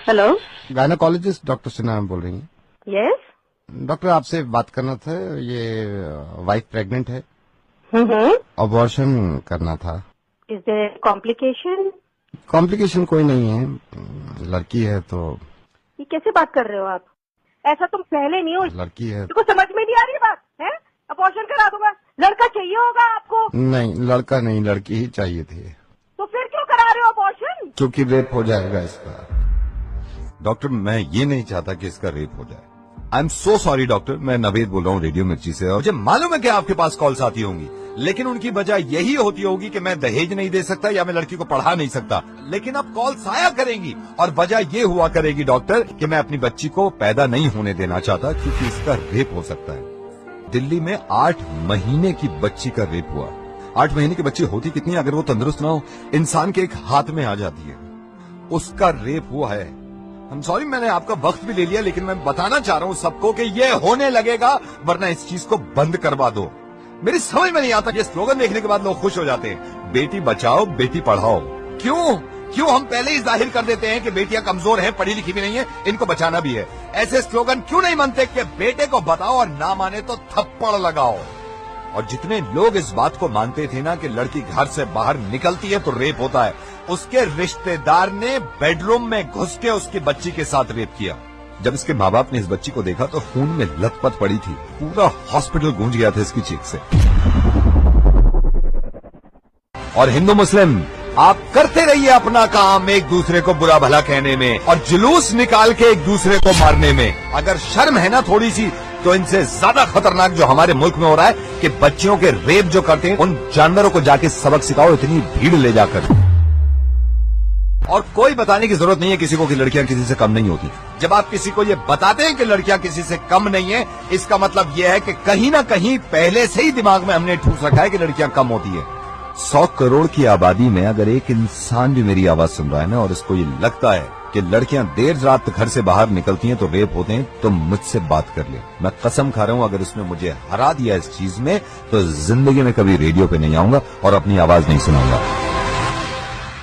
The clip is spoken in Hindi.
हेलो, गायनोकोलॉजिस्ट डॉक्टर सिन्हा बोल रही हैं? यस। डॉक्टर आपसे बात करना था, ये वाइफ प्रेग्नेंट है, अबॉर्शन करना था। Is there complication? कॉम्प्लिकेशन कोई नहीं है, लड़की है तो। ये कैसे बात कर रहे हो आप? ऐसा तुम पहले नहीं हो। लड़की है तुमको समझ में नहीं आ रही बात है? अबॉर्शन करा दूंगा। लड़का चाहिए होगा आपको? नहीं, लड़का नहीं, लड़की ही चाहिए थी। तो फिर क्यों करा रहे हो अबॉर्शन? क्योंकि रेप हो जाएगा इसका। डॉक्टर, मैं ये नहीं चाहता कि इसका रेप हो जाए। I am so sorry doctor, मैं नवेद बोल रहा हूँ रेडियो मिर्ची से। और मुझे मालूम है कि आपके पास कॉल्स आती होंगी, लेकिन उनकी वजह यही होती होगी कि मैं दहेज नहीं दे सकता या मैं लड़की को पढ़ा नहीं सकता। लेकिन अब कॉल्स आया करेंगी और वजह ये हुआ करेगी डॉक्टर कि मैं अपनी बच्ची को पैदा नहीं होने देना चाहता क्योंकि इसका रेप हो सकता है। दिल्ली में 8 महीने की बच्ची का रेप हुआ। 8 महीने की बच्ची होती कितनी, अगर वो तंदुरुस्त ना हो, इंसान के एक हाथ में आ जाती है। उसका रेप हुआ है। I'm sorry, मैंने आपका वक्त भी ले लिया, लेकिन मैं बताना चाह रहा हूँ सबको कि ये होने लगेगा, वरना इस चीज को बंद करवा दो। मेरी समझ में नहीं आता, ये स्लोगन देखने के बाद लोग खुश हो जाते हैं, बेटी बचाओ बेटी पढ़ाओ। क्यों हम पहले ही जाहिर कर देते हैं कि बेटियां कमजोर हैं, पढ़ी लिखी भी नहीं है, इनको बचाना भी है। ऐसे स्लोगन क्यों नहीं बनते कि बेटे को बताओ और ना माने तो थप्पड़ लगाओ। और जितने लोग इस बात को मानते थे ना कि लड़की घर से बाहर निकलती है तो रेप होता है, उसके रिश्तेदार ने बेडरूम में घुस के उसकी बच्ची के साथ रेप किया। जब इसके माँ बाप ने इस बच्ची को देखा तो खून में लथपथ पड़ी थी, पूरा हॉस्पिटल गूंज गया था इसकी चीख से। और हिंदू मुस्लिम, आप करते रहिए अपना काम एक दूसरे को बुरा भला कहने में और जुलूस निकाल के एक दूसरे को मारने में। अगर शर्म है ना थोड़ी सी, तो इनसे ज्यादा खतरनाक जो हमारे मुल्क में हो रहा है कि बच्चियों के रेप जो करते हैं, उन जानवरों को जाके सबक सिखाओ, इतनी भीड़ ले जाकर। और कोई बताने की जरूरत नहीं है किसी को कि लड़कियां किसी से कम नहीं होती। जब आप किसी को ये बताते हैं कि लड़कियां किसी से कम नहीं है, इसका मतलब यह है कि कहीं ना कहीं पहले से ही दिमाग में हमने ठूस रखा है कि लड़कियां कम होती है। 100 करोड़ की आबादी में अगर एक इंसान भी मेरी आवाज सुन रहा है ना और इसको ये लगता है कि लड़कियां देर रात घर से बाहर निकलती हैं तो रेप होते हैं, तो मुझसे बात कर ले। मैं कसम खा रहा हूं, अगर उसने मुझे हरा दिया इस चीज में तो जिंदगी में कभी रेडियो पे नहीं आऊंगा और अपनी आवाज नहीं सुनाऊंगा।